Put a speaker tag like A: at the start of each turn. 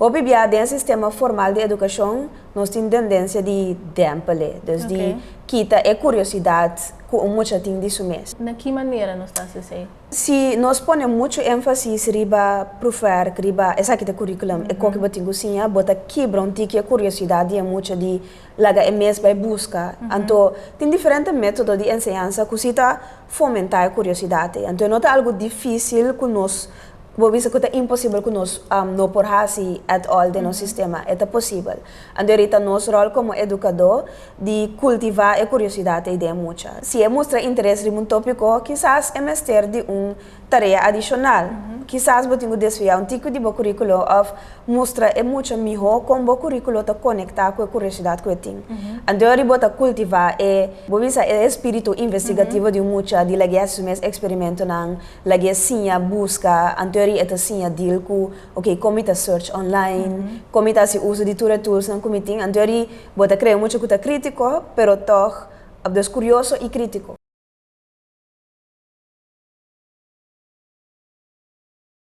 A: Hoje, dentro do sistema formal de educação, nós temos tendência de dempele, dus de quita a curiosidade com muita tem disso mesmo.
B: De que maneira nós estamos a dizer?
A: Se nós ponemos muito ênfase riba profer, riba essa aqui é currículo, é qualquer batinho assim, bota quebra um tique a curiosidade é muito de laga é mesmo vai buscar. Então, tem diferentes métodos de ensinança que está fomentar a curiosidade. Então, não é algo difícil que nós vou dizer que é impossível que nós não porrasi at all de nosso sistema, é possível. Então, ahorita nosso rol como educador de cultivar a curiosidade de muita. Se mostra interesse em um tópico, quizás é mestre de tarefa adicional. Quizás você tem que desviar um tipo de currículo ou mostrar é muito melhor como o currículo está conectado com a curiosidade que tem. Então, ahorita cultivar vou dizer é espírito investigativo de muita, de lagar esses experimentos, lagar sim busca, teoria é assim a deal com como está search online, como está se usa de tools não como tem, a teoria bota criar muito coisa crítico, pero toch curioso e crítico.